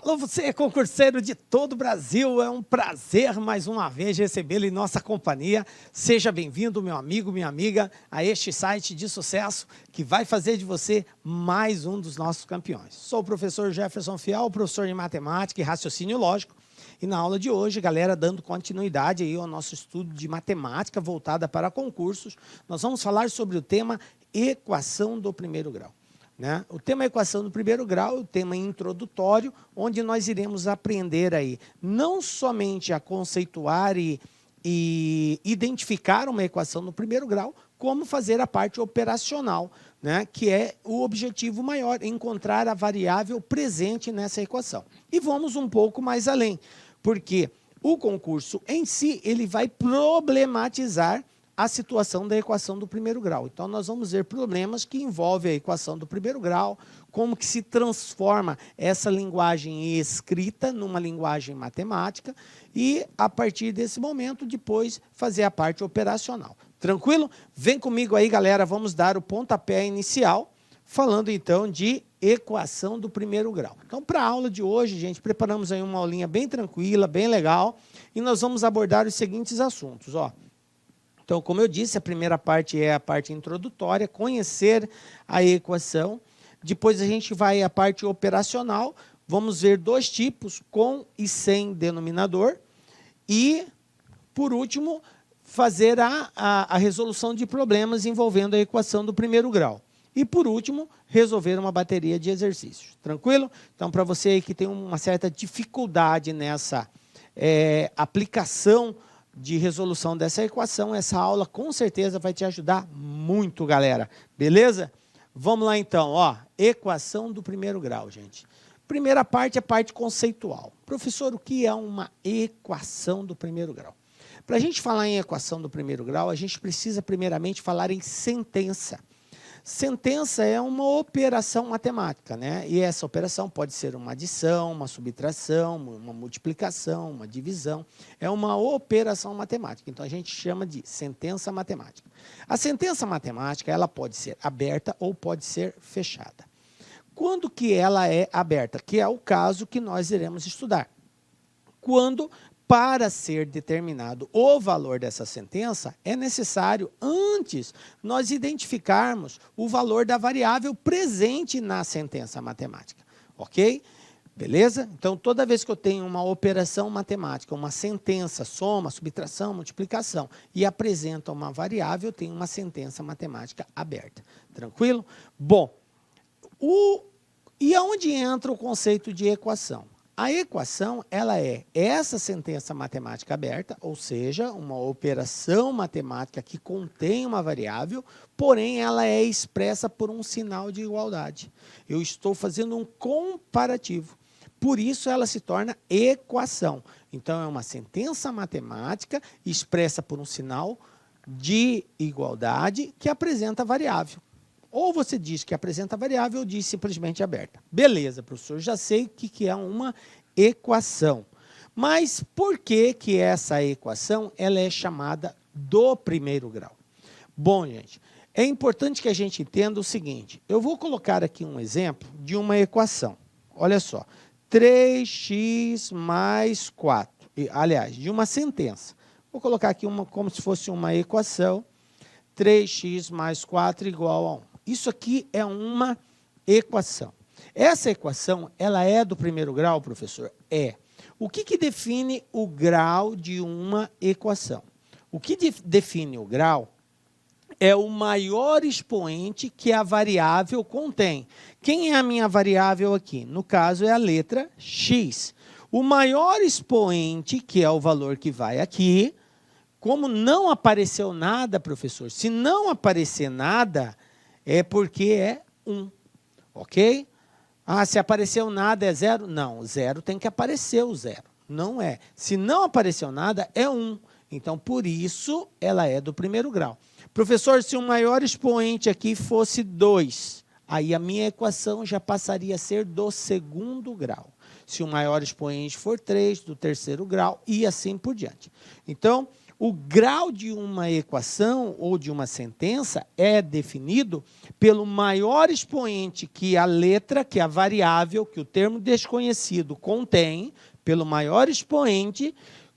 Alô, você é concurseiro de todo o Brasil, é um prazer mais uma vez recebê-lo em nossa companhia. Seja bem-vindo, meu amigo, minha amiga, a este site de sucesso que vai fazer de você mais um dos nossos campeões. Sou o professor Jefferson Fial, professor de matemática e raciocínio lógico. E na aula de hoje, galera, dando continuidade aí ao nosso estudo de matemática voltada para concursos, nós vamos falar sobre o tema equação do primeiro grau. O tema equação do primeiro grau é o tema introdutório, onde nós iremos aprender aí não somente a conceituar e identificar uma equação no primeiro grau, como fazer a parte operacional, que é o objetivo maior, encontrar a variável presente nessa equação. E vamos um pouco mais além, porque o concurso em si ele vai problematizar a situação da equação do primeiro grau. Então, nós vamos ver problemas que envolvem a equação do primeiro grau, como que se transforma essa linguagem escrita numa linguagem matemática e, a partir desse momento, depois fazer a parte operacional. Tranquilo? Vem comigo aí, galera, vamos dar o pontapé inicial, falando, então, de equação do primeiro grau. Então, para a aula de hoje, gente, preparamos aí uma aulinha bem tranquila, bem legal, e nós vamos abordar os seguintes assuntos, ó. Então, como eu disse, a primeira parte é a parte introdutória, conhecer a equação. Depois a gente vai à parte operacional, vamos ver dois tipos, com e sem denominador. E, por último, fazer a resolução de problemas envolvendo a equação do primeiro grau. E, por último, resolver uma bateria de exercícios. Tranquilo? Então, para você aí que tem uma certa dificuldade nessa aplicação de resolução dessa equação, essa aula com certeza vai te ajudar muito, galera. Beleza? Vamos lá então, ó. Equação do primeiro grau, gente. Primeira parte é a parte conceitual. Professor, o que é uma equação do primeiro grau? Para a gente falar em equação do primeiro grau, a gente precisa primeiramente falar em sentença. Sentença é uma operação matemática, E essa operação pode ser uma adição, uma subtração, uma multiplicação, uma divisão. É uma operação matemática, então a gente chama de sentença matemática. A sentença matemática, ela pode ser aberta ou pode ser fechada. Quando que ela é aberta? Que é o caso que nós iremos estudar. Quando, para ser determinado o valor dessa sentença, é necessário, antes, nós identificarmos o valor da variável presente na sentença matemática. Ok? Beleza? Então, toda vez que eu tenho uma operação matemática, uma sentença, soma, subtração, multiplicação, e apresenta uma variável, eu tenho uma sentença matemática aberta. Tranquilo? Bom, e aonde entra o conceito de equação? A equação, ela é essa sentença matemática aberta, ou seja, uma operação matemática que contém uma variável, porém ela é expressa por um sinal de igualdade. Eu estou fazendo um comparativo. Por isso ela se torna equação. Então é uma sentença matemática expressa por um sinal de igualdade que apresenta a variável. Ou você diz que apresenta a variável ou diz simplesmente aberta. Beleza, professor, já sei o que é uma equação. Mas por que essa equação ela é chamada do primeiro grau? Bom, gente, é importante que a gente entenda o seguinte. Eu vou colocar aqui um exemplo de uma equação. Olha só, 3x mais 4. Aliás, de uma sentença. Vou colocar aqui como se fosse uma equação. 3x mais 4 igual a 1. Isso aqui é uma equação. Essa equação, ela é do primeiro grau, professor? É. O que define o grau de uma equação? O que define o grau é o maior expoente que a variável contém. Quem é a minha variável aqui? No caso, é a letra x. O maior expoente, que é o valor que vai aqui, como não apareceu nada, professor, se não aparecer nada, é porque é 1, ok? Ah, se apareceu nada é 0? Não, 0 tem que aparecer o 0, não é. Se não apareceu nada, é 1. Então, por isso, ela é do primeiro grau. Professor, se o maior expoente aqui fosse 2, aí a minha equação já passaria a ser do segundo grau. Se o maior expoente for 3, do terceiro grau, e assim por diante. Então, O grau de uma equação ou de uma sentença é definido pelo maior expoente que a letra, que a variável, que o termo desconhecido contém, pelo maior expoente,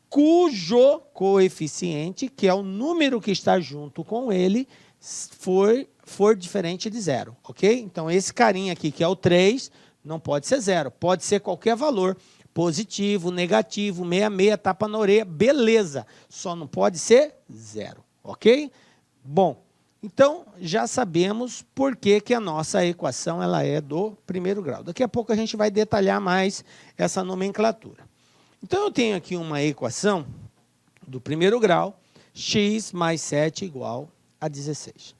cujo coeficiente, que é o número que está junto com ele, for diferente de zero, ok? Então, esse carinha aqui, que é o 3, não pode ser zero, pode ser qualquer valor. Positivo, negativo, 66, tapa na orelha, beleza. Só não pode ser zero, ok? Bom, então já sabemos por que a nossa equação ela é do primeiro grau. Daqui a pouco a gente vai detalhar mais essa nomenclatura. Então eu tenho aqui uma equação do primeiro grau, x mais 7 igual a 16.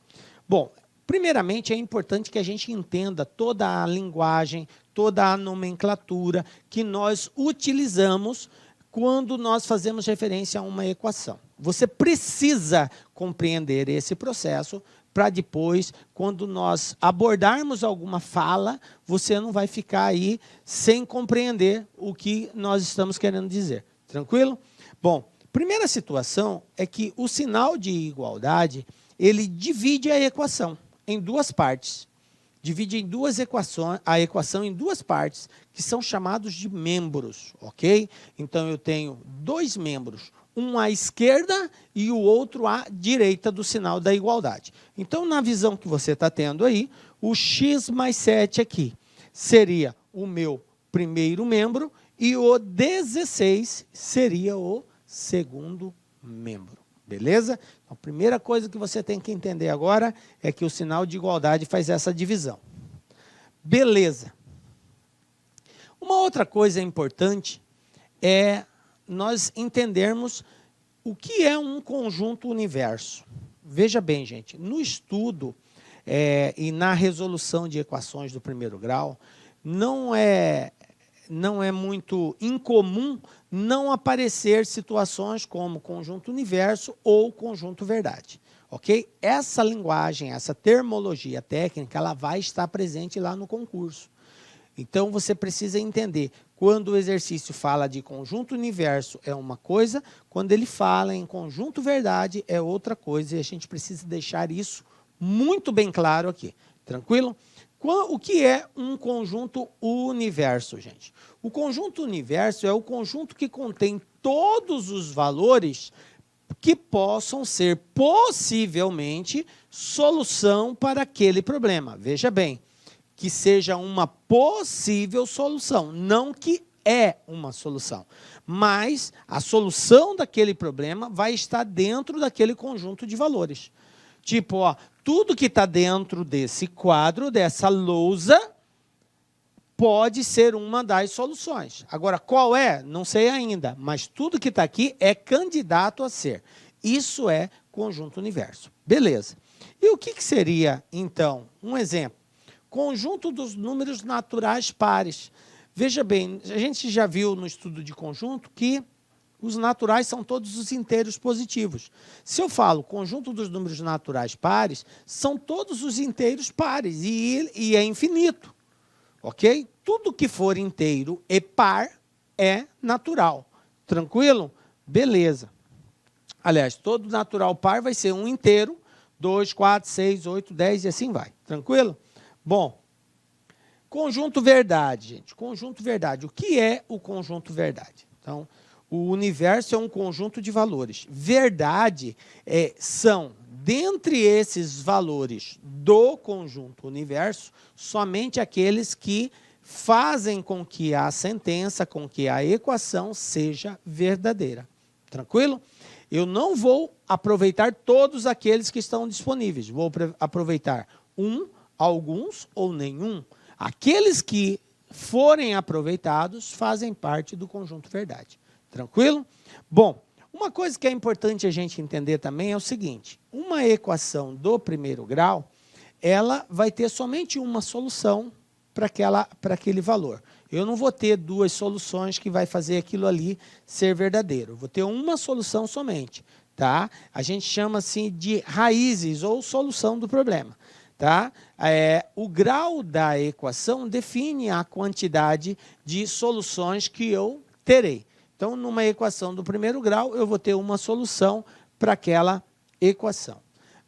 Bom, primeiramente é importante que a gente entenda toda a linguagem, toda a nomenclatura que nós utilizamos quando nós fazemos referência a uma equação. Você precisa compreender esse processo para depois, quando nós abordarmos alguma fala, você não vai ficar aí sem compreender o que nós estamos querendo dizer. Tranquilo? Bom, primeira situação é que o sinal de igualdade, ele divide a equação em duas partes. Divide em duas equações, a equação em duas partes, que são chamados de membros, ok? Então, eu tenho dois membros, um à esquerda e o outro à direita do sinal da igualdade. Então, na visão que você está tendo aí, o x mais 7 aqui seria o meu primeiro membro e o 16 seria o segundo membro. Beleza? Então, a primeira coisa que você tem que entender agora é que o sinal de igualdade faz essa divisão. Beleza. Uma outra coisa importante é nós entendermos o que é um conjunto universo. Veja bem, gente, no estudo e na resolução de equações do primeiro grau, não é muito incomum não aparecer situações como conjunto universo ou conjunto verdade, ok? Essa linguagem, essa termologia técnica, ela vai estar presente lá no concurso. Então, você precisa entender, quando o exercício fala de conjunto universo é uma coisa, quando ele fala em conjunto verdade é outra coisa, e a gente precisa deixar isso muito bem claro aqui, tranquilo? O que é um conjunto universo, gente? O conjunto universo é o conjunto que contém todos os valores que possam ser possivelmente solução para aquele problema. Veja bem, que seja uma possível solução, não que é uma solução. Mas a solução daquele problema vai estar dentro daquele conjunto de valores. Tipo, ó, tudo que está dentro desse quadro, dessa lousa, pode ser uma das soluções. Agora, qual é? Não sei ainda, mas tudo que está aqui é candidato a ser. Isso é conjunto universo. Beleza. E o que seria, então, um exemplo? Conjunto dos números naturais pares. Veja bem, a gente já viu no estudo de conjunto que os naturais são todos os inteiros positivos. Se eu falo conjunto dos números naturais pares, são todos os inteiros pares, e é infinito. Ok? Tudo que for inteiro e par é natural. Tranquilo? Beleza. Aliás, todo natural par vai ser um inteiro, 2, 4, 6, 8, 10 e assim vai. Tranquilo? Bom, conjunto verdade, gente. Conjunto verdade. O que é o conjunto verdade? Então, o universo é um conjunto de valores. Verdade são, dentre esses valores do conjunto universo, somente aqueles que fazem com que a sentença, com que a equação seja verdadeira. Tranquilo? Eu não vou aproveitar todos aqueles que estão disponíveis. Vou aproveitar alguns ou nenhum. Aqueles que forem aproveitados fazem parte do conjunto verdade. Tranquilo? Bom, uma coisa que é importante a gente entender também é o seguinte: uma equação do primeiro grau, ela vai ter somente uma solução para aquele valor. Eu não vou ter duas soluções que vai fazer aquilo ali ser verdadeiro. Eu vou ter uma solução somente. Tá? A gente chama assim de raízes ou solução do problema. Tá? O grau da equação define a quantidade de soluções que eu terei. Então, numa equação do primeiro grau, eu vou ter uma solução para aquela equação.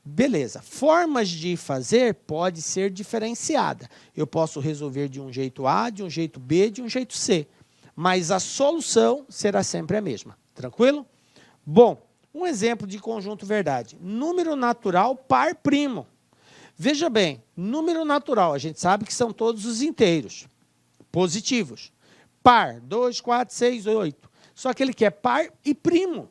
Beleza. Formas de fazer pode ser diferenciada. Eu posso resolver de um jeito A, de um jeito B, de um jeito C. Mas a solução será sempre a mesma. Tranquilo? Bom, um exemplo de conjunto verdade. Número natural par primo. Veja bem, número natural, a gente sabe que são todos os inteiros positivos. Par, 2, 4, 6, 8. Só que ele quer par e primo.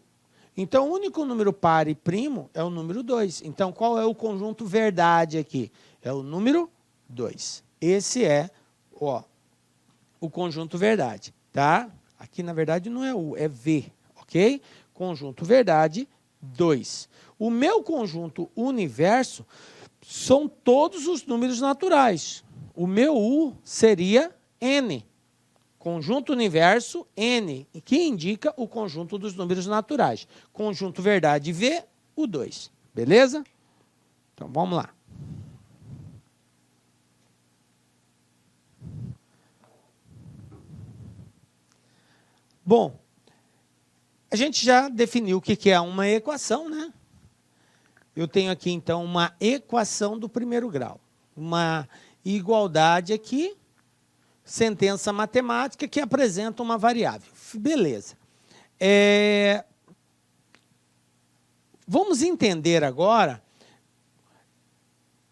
Então, o único número par e primo é o número 2. Então, qual é o conjunto verdade aqui? É o número 2. Esse é o conjunto verdade. Tá? Aqui, na verdade, não é U, é V. Ok? Conjunto verdade 2. O meu conjunto universo são todos os números naturais. O meu U seria N. Conjunto universo N, que indica o conjunto dos números naturais. Conjunto verdade V, o 2. Beleza? Então, vamos lá. Bom, a gente já definiu o que é uma equação, né? Eu tenho aqui, então, uma equação do primeiro grau. Uma igualdade aqui, sentença matemática que apresenta uma variável. Beleza. Vamos entender agora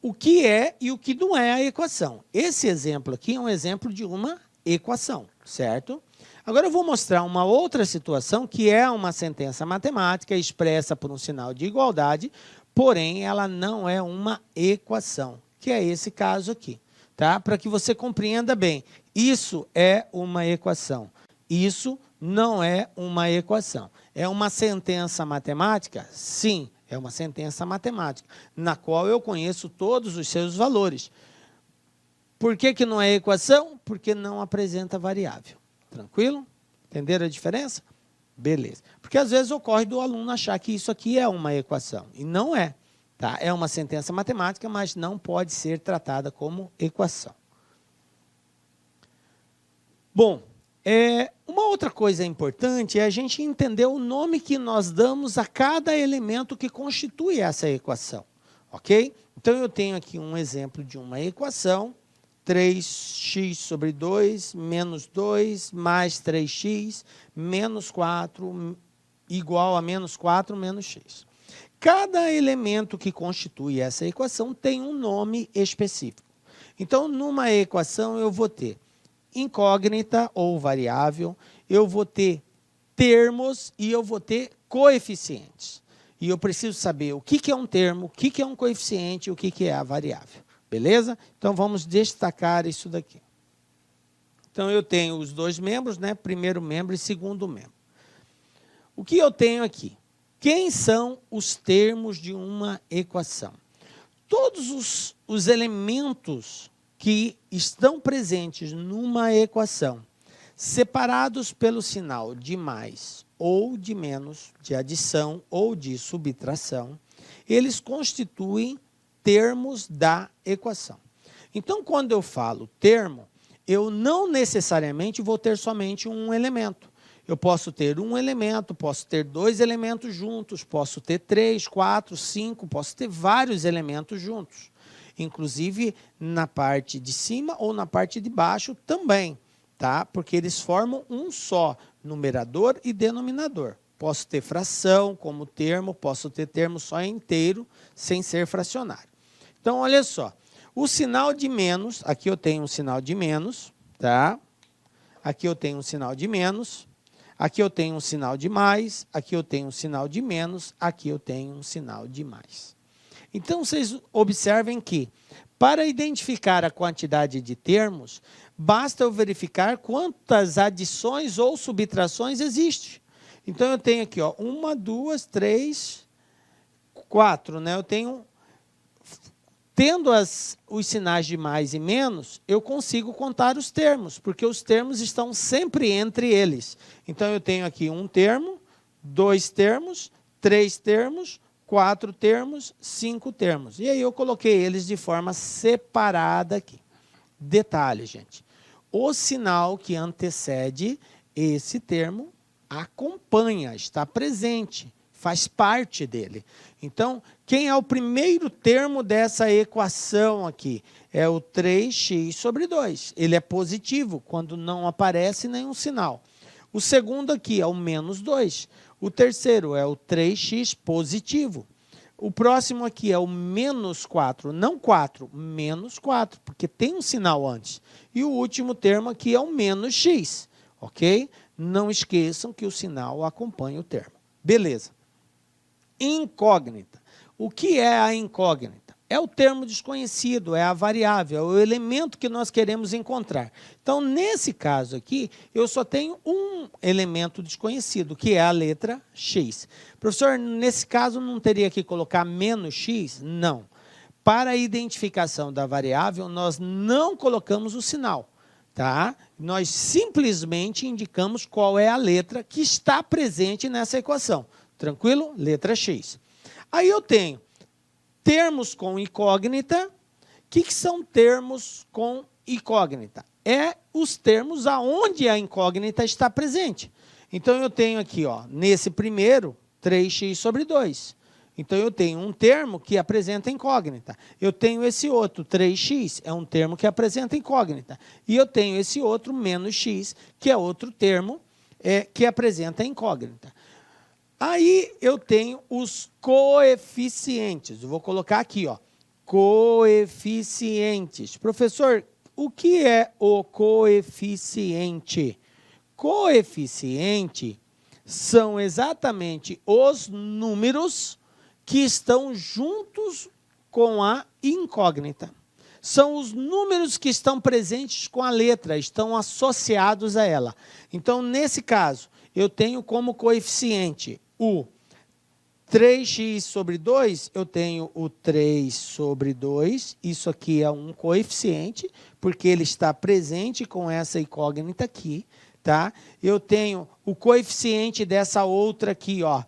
o que é e o que não é a equação. Esse exemplo aqui é um exemplo de uma equação, certo? Agora eu vou mostrar uma outra situação que é uma sentença matemática expressa por um sinal de igualdade, porém ela não é uma equação, que é esse caso aqui. Tá? Para que você compreenda bem, isso é uma equação, isso não é uma equação. É uma sentença matemática? Sim, é uma sentença matemática, na qual eu conheço todos os seus valores. Por que não é equação? Porque não apresenta variável. Tranquilo? Entenderam a diferença? Beleza. Porque às vezes ocorre do aluno achar que isso aqui é uma equação, e não é. Tá? É uma sentença matemática, mas não pode ser tratada como equação. Bom, uma outra coisa importante é a gente entender o nome que nós damos a cada elemento que constitui essa equação. Ok? Então, eu tenho aqui um exemplo de uma equação, 3x sobre 2, menos 2, mais 3x, menos 4, igual a menos 4, menos x. Cada elemento que constitui essa equação tem um nome específico. Então, numa equação, eu vou ter incógnita ou variável, eu vou ter termos e eu vou ter coeficientes. E eu preciso saber o que é um termo, o que é um coeficiente e o que é a variável. Beleza? Então, vamos destacar isso daqui. Então, eu tenho os dois membros, né? Primeiro membro e segundo membro. O que eu tenho aqui? Quem são os termos de uma equação? Todos os elementos que estão presentes numa equação, separados pelo sinal de mais ou de menos, de adição ou de subtração, eles constituem termos da equação. Então, quando eu falo termo, eu não necessariamente vou ter somente um elemento. Eu posso ter um elemento, posso ter dois elementos juntos, posso ter 3, 4, 5, posso ter vários elementos juntos. Inclusive na parte de cima ou na parte de baixo também, tá? Porque eles formam um só, numerador e denominador. Posso ter fração como termo, posso ter termo só inteiro, sem ser fracionário. Então, olha só, o sinal de menos, aqui eu tenho um sinal de menos, tá? Aqui eu tenho um sinal de menos. Aqui eu tenho um sinal de mais, aqui eu tenho um sinal de menos, aqui eu tenho um sinal de mais. Então, vocês observem que, para identificar a quantidade de termos, basta eu verificar quantas adições ou subtrações existem. Então, eu tenho aqui, ó, 1, 2, 3, 4. Né? Eu tenho, tendo os sinais de mais e menos, eu consigo contar os termos, porque os termos estão sempre entre eles. Então, eu tenho aqui um termo, 2 termos, 3 termos, 4 termos, 5 termos. E aí eu coloquei eles de forma separada aqui. Detalhe, gente. O sinal que antecede esse termo acompanha, está presente, faz parte dele. Então, quem é o primeiro termo dessa equação aqui? É o 3x sobre 2. Ele é positivo quando não aparece nenhum sinal. O segundo aqui é o menos 2. O terceiro é o 3x positivo. O próximo aqui é o menos 4, não 4, menos 4, porque tem um sinal antes. E o último termo aqui é o menos x, ok? Não esqueçam que o sinal acompanha o termo. Beleza. Incógnita. O que é a incógnita? É o termo desconhecido, é a variável, é o elemento que nós queremos encontrar. Então, nesse caso aqui, eu só tenho um elemento desconhecido, que é a letra x. Professor, nesse caso, não teria que colocar menos x? Não. Para a identificação da variável, nós não colocamos o sinal, tá? Nós simplesmente indicamos qual é a letra que está presente nessa equação. Tranquilo? Letra x. Aí eu tenho termos com incógnita. O que são termos com incógnita? É os termos aonde a incógnita está presente. Então, eu tenho aqui, ó, nesse primeiro, 3x sobre 2. Então, eu tenho um termo que apresenta incógnita. Eu tenho esse outro, 3x, é um termo que apresenta incógnita. E eu tenho esse outro, menos x, que é outro termo que apresenta incógnita. Aí eu tenho os coeficientes. Eu vou colocar aqui, ó, coeficientes. Professor, o que é o coeficiente? Coeficiente são exatamente os números que estão juntos com a incógnita. São os números que estão presentes com a letra, estão associados a ela. Então, nesse caso, eu tenho como coeficiente o 3x sobre 2, eu tenho o 3 sobre 2, isso aqui é um coeficiente, porque ele está presente com essa incógnita aqui, tá? Eu tenho o coeficiente dessa outra aqui, ó,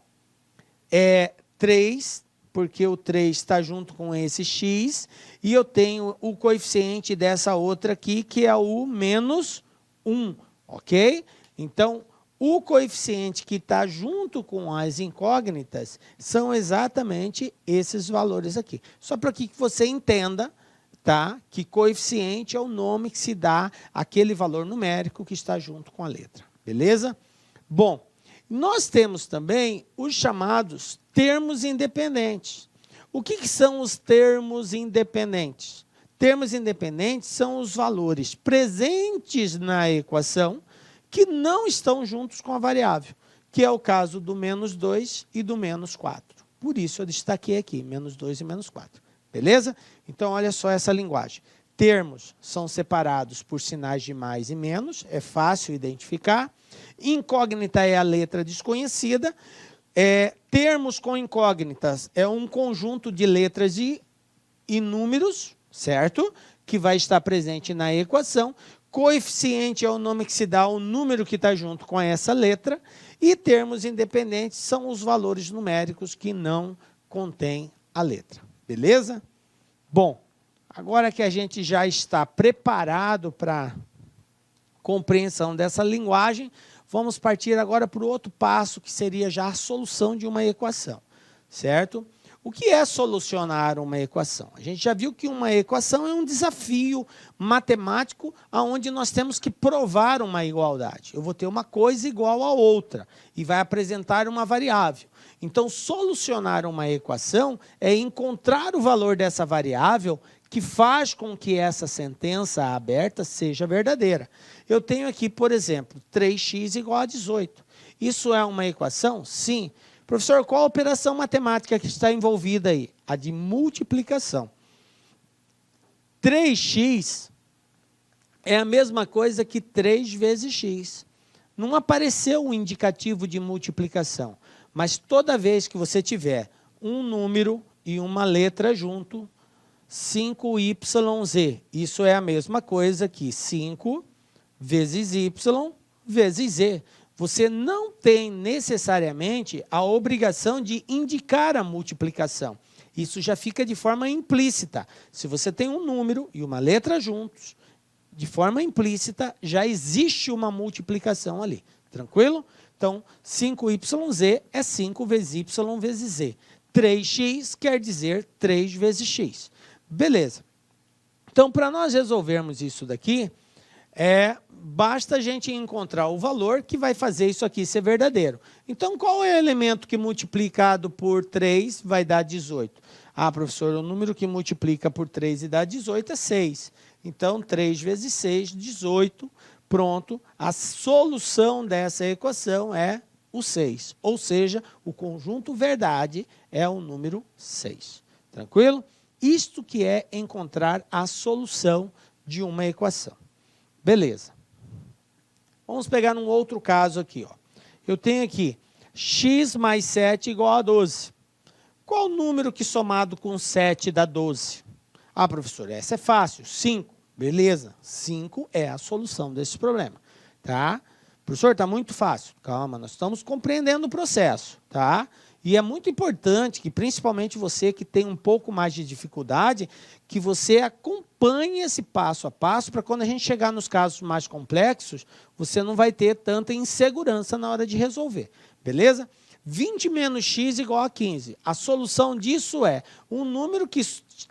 é 3, porque o 3 está junto com esse x, e eu tenho o coeficiente dessa outra aqui, que é o menos 1, ok? Então, o coeficiente que está junto com as incógnitas são exatamente esses valores aqui. Só para que você entenda, tá, que coeficiente é o nome que se dá àquele valor numérico que está junto com a letra. Beleza? Bom, nós temos também os chamados termos independentes. O que são os termos independentes? Termos independentes são os valores presentes na equação que não estão juntos com a variável, que é o caso do menos 2 e do menos 4. Por isso, eu destaquei aqui, menos 2 e menos 4. Beleza? Então, olha só essa linguagem. Termos são separados por sinais de mais e menos, é fácil identificar. Incógnita é a letra desconhecida. Termos com incógnitas é um conjunto de letras e números, certo? Que vai estar presente na equação. Coeficiente é o nome que se dá ao número que está junto com essa letra. E termos independentes são os valores numéricos que não contêm a letra. Beleza? Bom, agora que a gente já está preparado para a compreensão dessa linguagem, vamos partir agora para o outro passo, que seria já a solução de uma equação. Certo? O que é solucionar uma equação? A gente já viu que uma equação é um desafio matemático onde nós temos que provar uma igualdade. Eu vou ter uma coisa igual a outra e vai apresentar uma variável. Então, solucionar uma equação é encontrar o valor dessa variável que faz com que essa sentença aberta seja verdadeira. Eu tenho aqui, por exemplo, 3x igual a 18. Isso é uma equação? Sim. Professor, qual a operação matemática que está envolvida aí? A de multiplicação. 3x é a mesma coisa que 3 vezes x. Não apareceu um indicativo de multiplicação, mas toda vez que você tiver um número e uma letra junto, 5yz, isso é a mesma coisa que 5 vezes y vezes z. Você não tem necessariamente a obrigação de indicar a multiplicação. Isso já fica de forma implícita. Se você tem um número e uma letra juntos, de forma implícita, já existe uma multiplicação ali. Tranquilo? Então, 5yz é 5 vezes y vezes z. 3x quer dizer 3 vezes x. Beleza. Então, para nós resolvermos isso daqui, basta a gente encontrar o valor que vai fazer isso aqui ser verdadeiro. Então, qual é o elemento que multiplicado por 3 vai dar 18? Ah, professor, o número que multiplica por 3 e dá 18 é 6. Então, 3 vezes 6, 18. Pronto, a solução dessa equação é o 6. Ou seja, o conjunto verdade é o número 6. Tranquilo? Isto que é encontrar a solução de uma equação. Beleza. Vamos pegar um outro caso aqui. Ó. Eu tenho aqui x mais 7 igual a 12. Qual o número que somado com 7 dá 12? Ah, professor, essa é fácil, 5. Beleza, 5 é a solução desse problema, tá? Professor, está muito fácil. Calma, nós estamos compreendendo o processo, tá? E é muito importante que, principalmente você que tem um pouco mais de dificuldade, que você acompanhe esse passo a passo para quando a gente chegar nos casos mais complexos, você não vai ter tanta insegurança na hora de resolver, beleza? 20 menos x igual a 15. A solução disso é um número que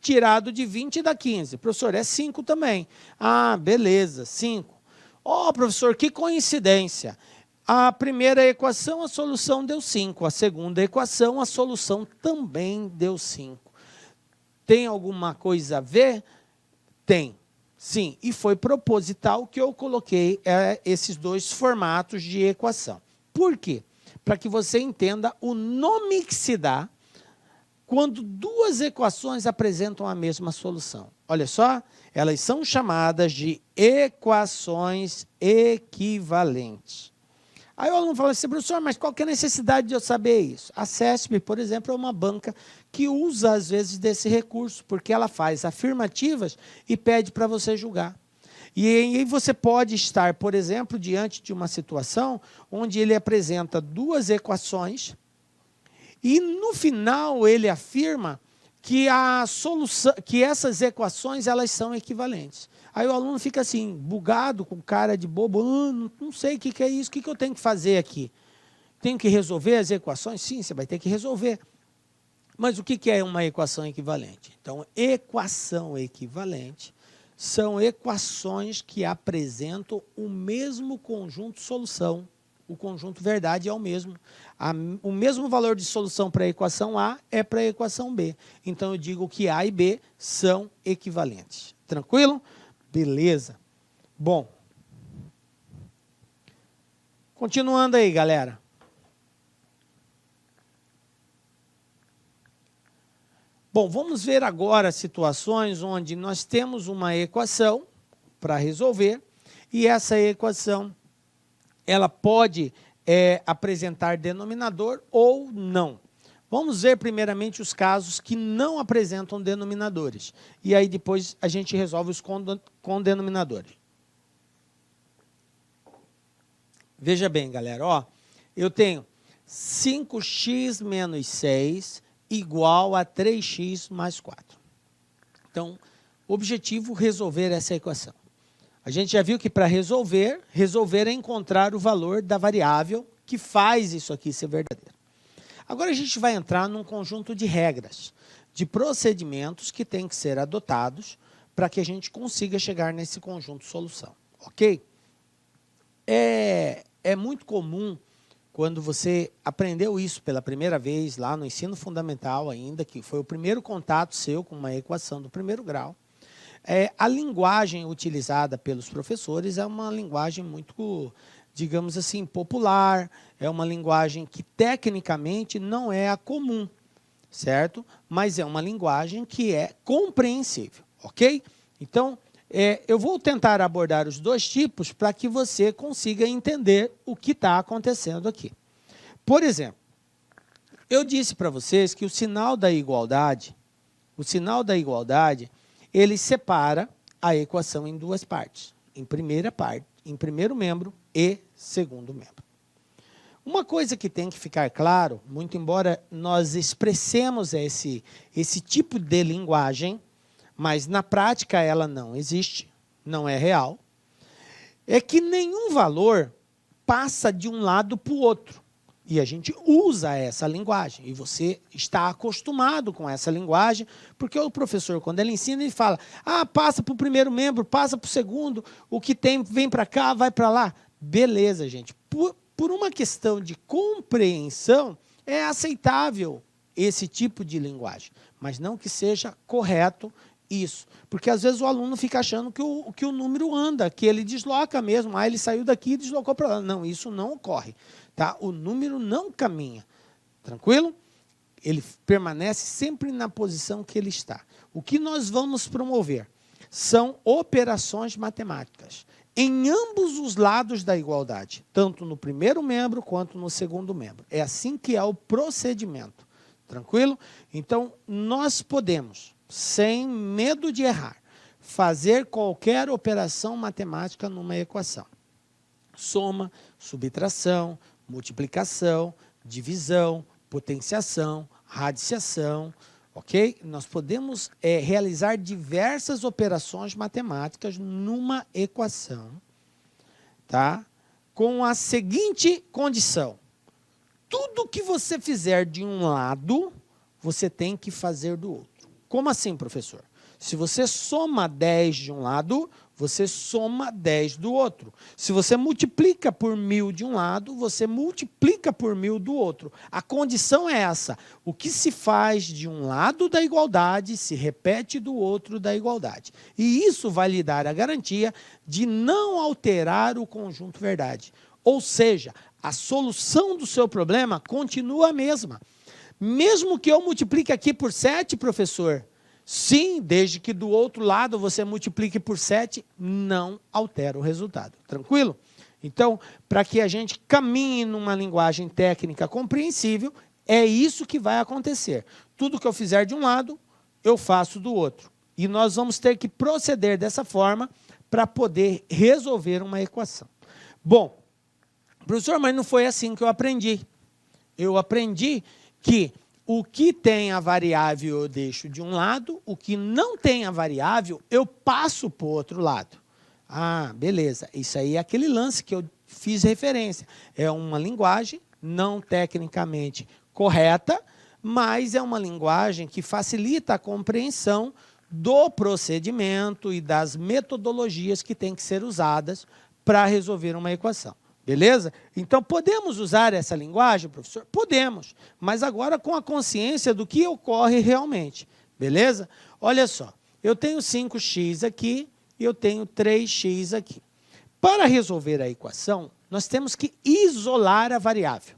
tirado de 20 dá 15. Professor, é 5 também. Ah, beleza, 5. Ó, professor, que coincidência. A primeira equação, a solução deu 5. A segunda equação, a solução também deu 5. Tem alguma coisa a ver? Tem. Sim, e foi proposital que eu coloquei esses dois formatos de equação. Por quê? Para que você entenda o nome que se dá quando duas equações apresentam a mesma solução. Olha só, elas são chamadas de equações equivalentes. Aí o aluno fala assim, professor, mas qual que é a necessidade de eu saber isso? A CESP, por exemplo, é uma banca que usa, às vezes, desse recurso, porque ela faz afirmativas e pede para você julgar. E aí você pode estar, por exemplo, diante de uma situação onde ele apresenta duas equações e, no final, ele afirma que, que essas equações elas são equivalentes. Aí o aluno fica assim, bugado, com cara de bobo, não sei o que é isso, o que eu tenho que fazer aqui? Tenho que resolver as equações? Sim, você vai ter que resolver. Mas o que é uma equação equivalente? Então, equação equivalente são equações que apresentam o mesmo conjunto solução. O conjunto verdade é o mesmo. O mesmo valor de solução para a equação A é para a equação B. Então, eu digo que A e B são equivalentes. Tranquilo? Beleza. Bom. Continuando aí, galera. Bom, vamos ver agora situações onde nós temos uma equação para resolver e essa equação ela pode apresentar denominador ou não. Vamos ver primeiramente os casos que não apresentam denominadores e aí depois a gente resolve os com denominadores. Veja bem, galera, ó, eu tenho 5x menos 6 igual a 3x mais 4. Então, o objetivo é resolver essa equação. A gente já viu que para resolver é encontrar o valor da variável que faz isso aqui ser verdadeiro. Agora a gente vai entrar num conjunto de regras, de procedimentos que têm que ser adotados para que a gente consiga chegar nesse conjunto de solução, ok? É muito comum, quando você aprendeu isso pela primeira vez, lá no ensino fundamental ainda, que foi o primeiro contato seu com uma equação do primeiro grau, a linguagem utilizada pelos professores é uma linguagem muito, digamos assim, popular, é uma linguagem que tecnicamente não é a comum, certo? Mas é uma linguagem que é compreensível, ok? Então, eu vou tentar abordar os dois tipos para que você consiga entender o que está acontecendo aqui. Por exemplo, eu disse para vocês que o sinal da igualdade, ele separa a equação em duas partes, em primeiro membro e segundo membro. Uma coisa que tem que ficar claro, muito embora nós expressemos esse tipo de linguagem, mas na prática ela não existe, não é real, é que nenhum valor passa de um lado para o outro. E a gente usa essa linguagem. E você está acostumado com essa linguagem, porque o professor, quando ele ensina, ele fala, passa para o primeiro membro, passa para o segundo, o que tem vem para cá, vai para lá. Beleza, gente. Por uma questão de compreensão, é aceitável esse tipo de linguagem, mas não que seja correto isso. Porque, às vezes, o aluno fica achando que o número anda, que ele desloca mesmo. Ele saiu daqui e deslocou para lá. Não, isso não ocorre. Tá? O número não caminha. Tranquilo? Ele permanece sempre na posição que ele está. O que nós vamos promover são operações matemáticas em ambos os lados da igualdade, tanto no primeiro membro quanto no segundo membro. É assim que é o procedimento. Tranquilo? Então, nós podemos, sem medo de errar, fazer qualquer operação matemática numa equação. Soma, subtração, multiplicação, divisão, potenciação, radiciação, ok? Nós podemos realizar diversas operações matemáticas numa equação, tá? Com a seguinte condição: tudo que você fizer de um lado, você tem que fazer do outro. Como assim, professor? Se você soma 10 de um lado, você soma 10 do outro. Se você multiplica por 1000 de um lado, você multiplica por 1000 do outro. A condição é essa: o que se faz de um lado da igualdade se repete do outro da igualdade. E isso vai lhe dar a garantia de não alterar o conjunto verdade. Ou seja, a solução do seu problema continua a mesma. Mesmo que eu multiplique aqui por 7, professor, sim, desde que do outro lado você multiplique por 7, não altera o resultado. Tranquilo? Então, para que a gente caminhe numa linguagem técnica compreensível, é isso que vai acontecer. Tudo que eu fizer de um lado, eu faço do outro. E nós vamos ter que proceder dessa forma para poder resolver uma equação. Bom, professor, mas não foi assim que eu aprendi. Eu aprendi que o que tem a variável eu deixo de um lado, o que não tem a variável eu passo para o outro lado. Beleza. Isso aí é aquele lance que eu fiz referência. É uma linguagem não tecnicamente correta, mas é uma linguagem que facilita a compreensão do procedimento e das metodologias que têm que ser usadas para resolver uma equação. Beleza? Então, podemos usar essa linguagem, professor? Podemos, mas agora com a consciência do que ocorre realmente. Beleza? Olha só, eu tenho 5x aqui e eu tenho 3x aqui. Para resolver a equação, nós temos que isolar a variável.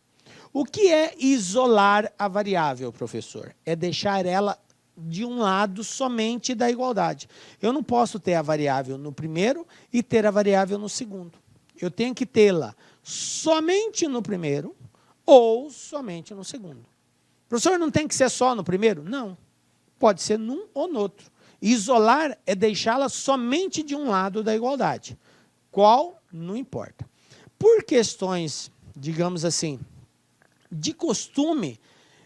O que é isolar a variável, professor? É deixar ela de um lado somente da igualdade. Eu não posso ter a variável no primeiro e ter a variável no segundo. Eu tenho que tê-la somente no primeiro ou somente no segundo. Professor, não tem que ser só no primeiro? Não. Pode ser num ou no outro. Isolar é deixá-la somente de um lado da igualdade. Qual? Não importa. Por questões, digamos assim, de costume,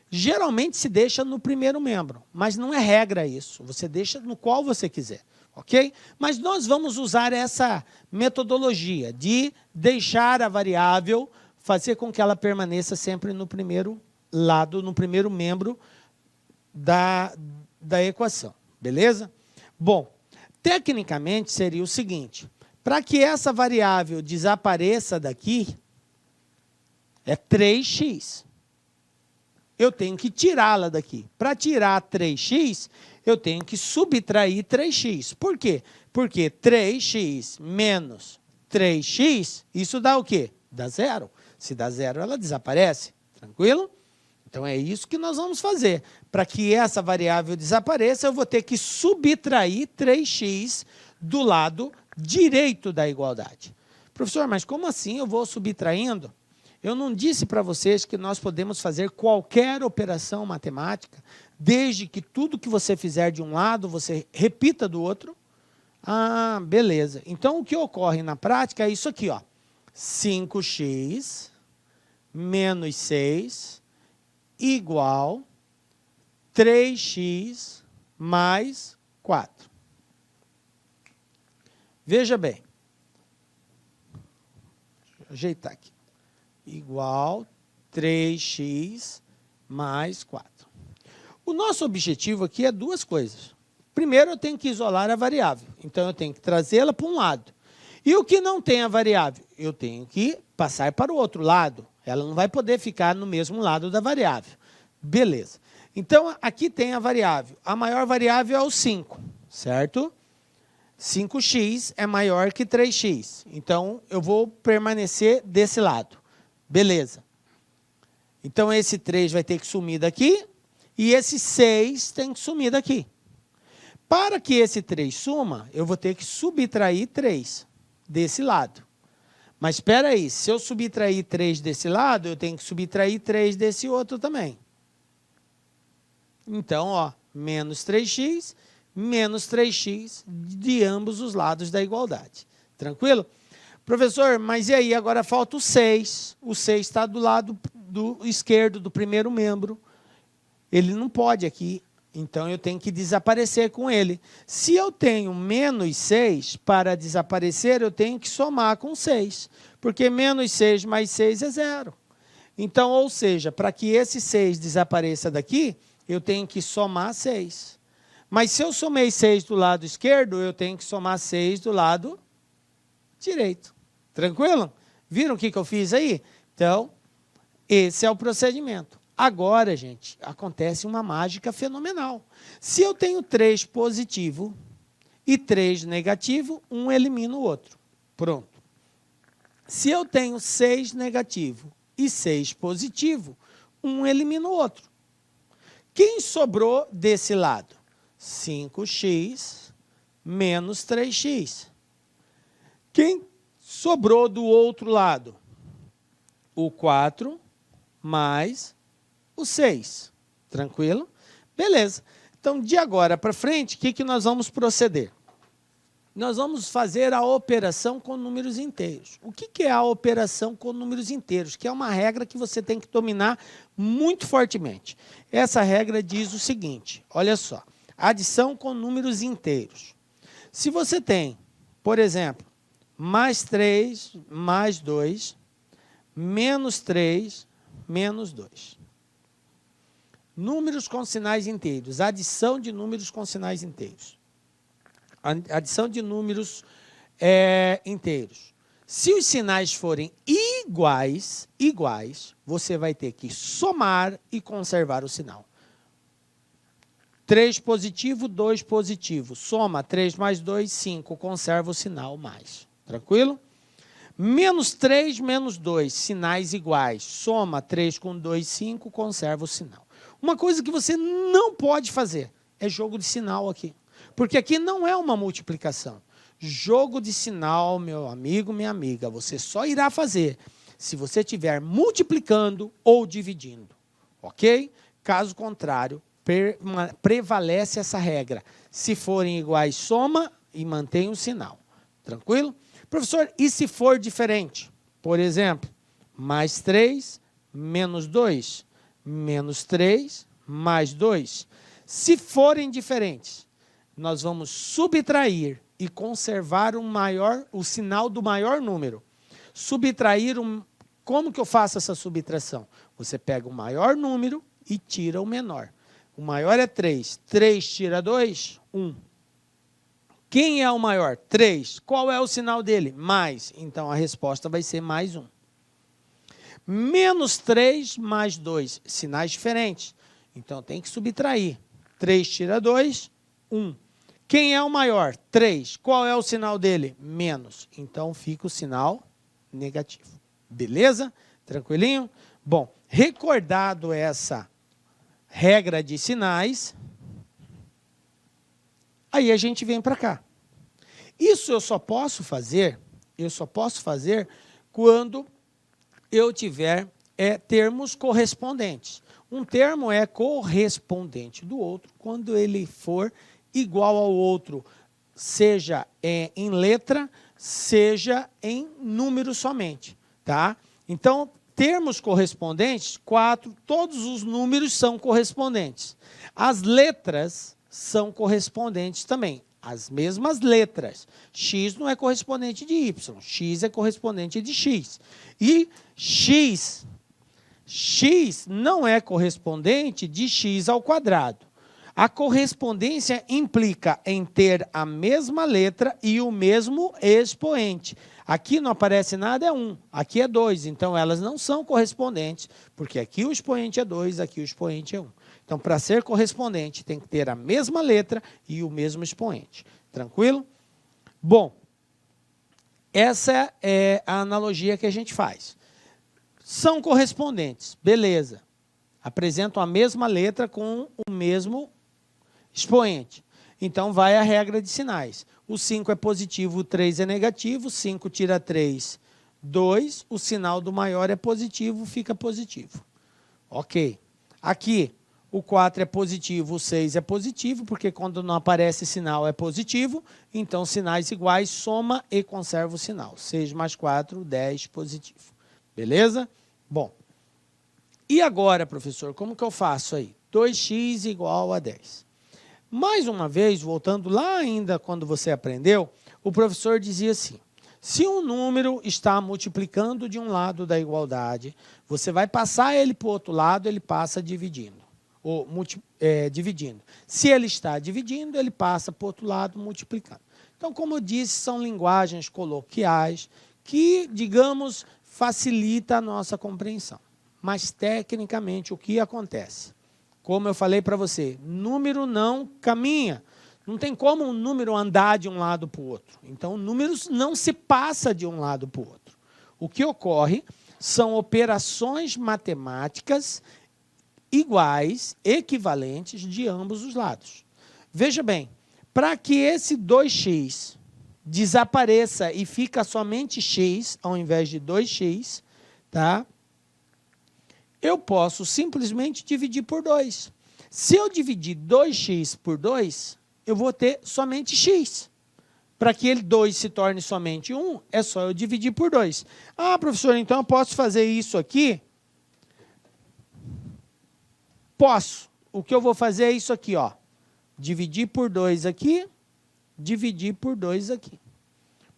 geralmente se deixa no primeiro membro, mas não é regra isso. Você deixa no qual você quiser. Ok? Mas nós vamos usar essa metodologia de deixar a variável, fazer com que ela permaneça sempre no primeiro lado, no primeiro membro da equação. Beleza? Bom, tecnicamente seria o seguinte: para que essa variável desapareça daqui, é 3x. Eu tenho que tirá-la daqui. Para tirar 3x, eu tenho que subtrair 3x. Por quê? Porque 3x menos 3x, isso dá o quê? Dá zero. Se dá zero, ela desaparece. Tranquilo? Então, é isso que nós vamos fazer. Para que essa variável desapareça, eu vou ter que subtrair 3x do lado direito da igualdade. Professor, mas como assim eu vou subtraindo? Eu não disse para vocês que nós podemos fazer qualquer operação matemática, desde que tudo que você fizer de um lado, você repita do outro? Beleza. Então, o que ocorre na prática é isso aqui, ó. 5x menos 6 igual 3x mais 4. Veja bem. ajeitar aqui. Igual 3x mais 4. O nosso objetivo aqui é duas coisas. Primeiro, eu tenho que isolar a variável. Então, eu tenho que trazê-la para um lado. E o que não tem a variável? Eu tenho que passar para o outro lado. Ela não vai poder ficar no mesmo lado da variável. Beleza. Então, aqui tem a variável. A maior variável é o 5, certo? 5x é maior que 3x. Então, eu vou permanecer desse lado. Beleza. Então, esse 3 vai ter que sumir daqui e esse 6 tem que sumir daqui. Para que esse 3 suma, eu vou ter que subtrair 3 desse lado. Mas espera aí, se eu subtrair 3 desse lado, eu tenho que subtrair 3 desse outro também. Então, ó, menos 3x, menos 3x de ambos os lados da igualdade. Tranquilo? Professor, mas e aí? Agora falta o 6. O 6 está do lado do esquerdo do primeiro membro. Ele não pode aqui. Então, eu tenho que desaparecer com ele. Se eu tenho menos 6, para desaparecer, eu tenho que somar com 6. Porque menos 6 mais 6 é 0. Então, ou seja, para que esse 6 desapareça daqui, eu tenho que somar 6. Mas se eu somei 6 do lado esquerdo, eu tenho que somar 6 do lado direito. Tranquilo? Viram o que eu fiz aí? Então, esse é o procedimento. Agora, gente, acontece uma mágica fenomenal. Se eu tenho 3 positivo e 3 negativo, um elimina o outro. Pronto. Se eu tenho 6 negativo e 6 positivo, um elimina o outro. Quem sobrou desse lado? 5x menos 3x. Quem sobrou do outro lado? O 4 mais o 6. Tranquilo? Beleza. Então, de agora para frente, o que nós vamos proceder? Nós vamos fazer a operação com números inteiros. O que é a operação com números inteiros? Que é uma regra que você tem que dominar muito fortemente. Essa regra diz o seguinte, olha só, adição com números inteiros. Se você tem, por exemplo, mais 3, mais 2, menos 3, menos 2. Números com sinais inteiros, adição de números com sinais inteiros. Adição de números inteiros. Se os sinais forem iguais, você vai ter que somar e conservar o sinal. 3 positivo, 2 positivo. Soma 3 mais 2, 5. Conserva o sinal mais. Tranquilo? Menos 3, menos 2. Sinais iguais. Soma 3 com 2, 5. Conserva o sinal. Uma coisa que você não pode fazer é jogo de sinal aqui. Porque aqui não é uma multiplicação. Jogo de sinal, meu amigo, minha amiga, você só irá fazer se você estiver multiplicando ou dividindo. Ok? Caso contrário, prevalece essa regra. Se forem iguais, soma e mantém o sinal. Tranquilo? Professor, e se for diferente? Por exemplo, mais 3, menos 2, menos 3, mais 2. Se forem diferentes, nós vamos subtrair e conservar o sinal do maior número. Subtrair, como que eu faço essa subtração? Você pega o maior número e tira o menor. O maior é 3. 3 tira 2, 1. Quem é o maior? 3. Qual é o sinal dele? Mais. Então, a resposta vai ser mais 1. Menos 3 mais 2. Sinais diferentes. Então, tem que subtrair. 3 tira 2, 1. Quem é o maior? 3. Qual é o sinal dele? Menos. Então, fica o sinal negativo. Beleza? Tranquilinho? Bom, recordado essa regra de sinais, aí a gente vem para cá. Isso eu só posso fazer quando eu tiver termos correspondentes. Um termo é correspondente do outro quando ele for igual ao outro, seja em letra, seja em número somente, tá? Então, termos correspondentes, 4, todos os números são correspondentes. As letras são correspondentes também. as mesmas letras. X não é correspondente de Y, X é correspondente de X. E X não é correspondente de X ao quadrado. A correspondência implica em ter a mesma letra e o mesmo expoente. Aqui não aparece nada, é 1. Aqui é 2. Então, elas não são correspondentes, porque aqui o expoente é 2, aqui o expoente é 1. Então, para ser correspondente, tem que ter a mesma letra e o mesmo expoente. Tranquilo? Bom, essa é a analogia que a gente faz. São correspondentes, beleza. Apresentam a mesma letra com o mesmo expoente. Então, vai a regra de sinais. O 5 é positivo, o 3 é negativo, 5 tira 3, 2. O sinal do maior é positivo, fica positivo. Ok. Aqui, o 4 é positivo, o 6 é positivo, porque quando não aparece sinal é positivo. Então, sinais iguais, soma e conserva o sinal. 6 mais 4, 10, positivo. Beleza? Bom. E agora, professor, como que eu faço aí? 2x igual a 10. Mais uma vez, voltando lá ainda quando você aprendeu, o professor dizia assim, se um número está multiplicando de um lado da igualdade, você vai passar ele para o outro lado, ele passa dividindo. Ou dividindo. Se ele está dividindo, ele passa para o outro lado multiplicando. Então, como eu disse, são linguagens coloquiais que, digamos, facilita a nossa compreensão. Mas, tecnicamente, o que acontece? Como eu falei para você, número não caminha. Não tem como um número andar de um lado para o outro. Então, números não se passa de um lado para o outro. O que ocorre são operações matemáticas iguais, equivalentes de ambos os lados. Veja bem, para que esse 2x desapareça e fica somente x, ao invés de 2x, tá? Eu posso simplesmente dividir por 2. Se eu dividir 2x por 2, eu vou ter somente x. Para que ele 2 se torne somente 1, é só eu dividir por 2. Ah, professor, então eu posso fazer isso aqui? Posso. O que eu vou fazer é isso aqui, ó. Dividir por 2 aqui, dividir por 2 aqui.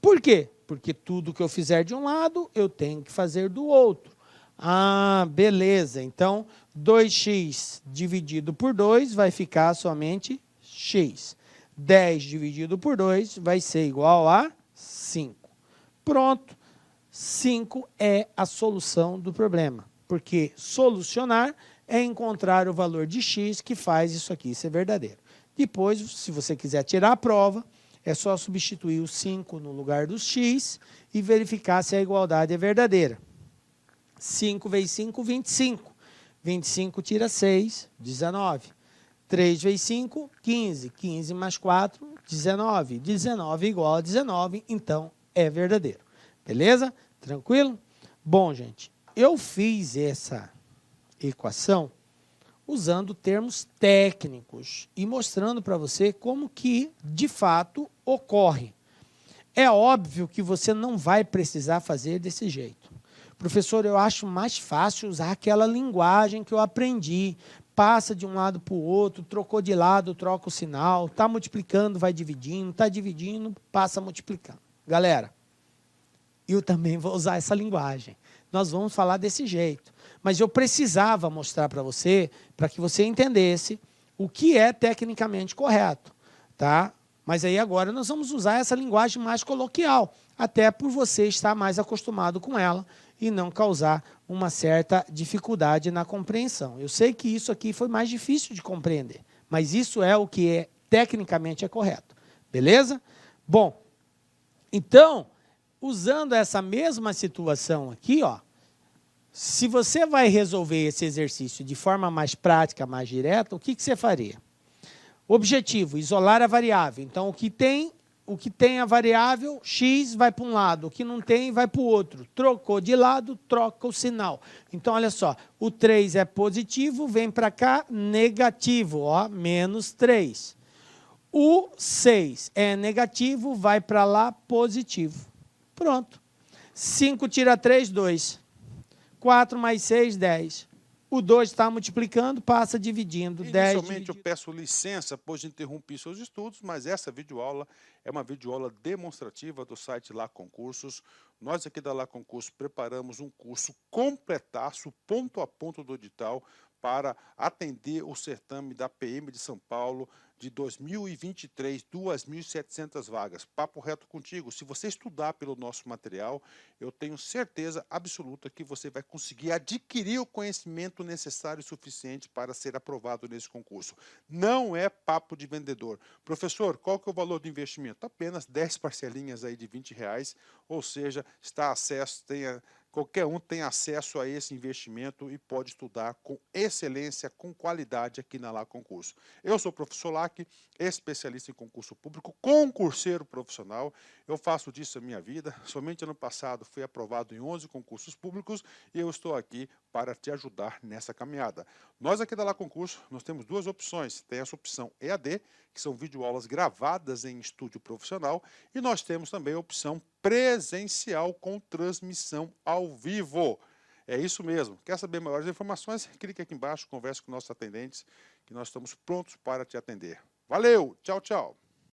Por quê? Porque tudo que eu fizer de um lado, eu tenho que fazer do outro. Ah, beleza. Então, 2x dividido por 2 vai ficar somente x. 10 dividido por 2 vai ser igual a 5. Pronto. 5 é a solução do problema. Porque solucionar é encontrar o valor de x que faz isso aqui ser verdadeiro. Depois, se você quiser tirar a prova, é só substituir o 5 no lugar do x e verificar se a igualdade é verdadeira. 5 vezes 5, 25. 25 tira 6, 19. 3 vezes 5, 15. 15 mais 4, 19. 19 igual a 19, então é verdadeiro. Beleza? Tranquilo? Bom, gente, eu fiz essa equação usando termos técnicos e mostrando para você como que, de fato, ocorre. É óbvio que você não vai precisar fazer desse jeito. Professor, eu acho mais fácil usar aquela linguagem que eu aprendi. Passa de um lado para o outro, trocou de lado, troca o sinal, está multiplicando, vai dividindo, está dividindo, passa multiplicando. Galera, eu também vou usar essa linguagem. Nós vamos falar desse jeito. Mas eu precisava mostrar para você, para que você entendesse o que é tecnicamente correto. Tá? Mas aí agora nós vamos usar essa linguagem mais coloquial, até por você estar mais acostumado com ela e não causar uma certa dificuldade na compreensão. Eu sei que isso aqui foi mais difícil de compreender, mas isso é o que tecnicamente é correto. Beleza? Bom, então, usando essa mesma situação aqui, ó, se você vai resolver esse exercício de forma mais prática, mais direta, o que você faria? Objetivo, isolar a variável. Então, o que tem a variável, x vai para um lado, o que não tem vai para o outro. Trocou de lado, troca o sinal. Então, olha só, o 3 é positivo, vem para cá, negativo, ó, menos 3. O 6 é negativo, vai para lá, positivo. Pronto. 5 tira 3, 2. 4 mais 6, 10. O 2 está multiplicando, passa dividindo. 10 Inicialmente eu peço licença, pois interrompi seus estudos, mas essa videoaula é uma videoaula demonstrativa do site Lá Concursos. Nós aqui da Lá Concursos preparamos um curso completaço, ponto a ponto do edital, para atender o certame da PM de São Paulo de 2023, 2.700 vagas. Papo reto contigo, se você estudar pelo nosso material, eu tenho certeza absoluta que você vai conseguir adquirir o conhecimento necessário e suficiente para ser aprovado nesse concurso. Não é papo de vendedor. Professor, qual que é o valor do investimento? Apenas 10 parcelinhas aí de R$20, ou seja, está acesso, qualquer um tem acesso a esse investimento e pode estudar com excelência, com qualidade aqui na Lá Concurso. Eu sou o professor Lac, especialista em concurso público, concurseiro profissional. Eu faço disso a minha vida. Somente ano passado fui aprovado em 11 concursos públicos e eu estou aqui para te ajudar nessa caminhada. Nós aqui da Lá Concurso, nós temos duas opções. Tem essa opção EAD, que são videoaulas gravadas em estúdio profissional, e nós temos também a opção presencial com transmissão ao vivo. É isso mesmo. Quer saber maiores informações? Clique aqui embaixo, converse com nossos atendentes, que nós estamos prontos para te atender. Valeu! Tchau, tchau!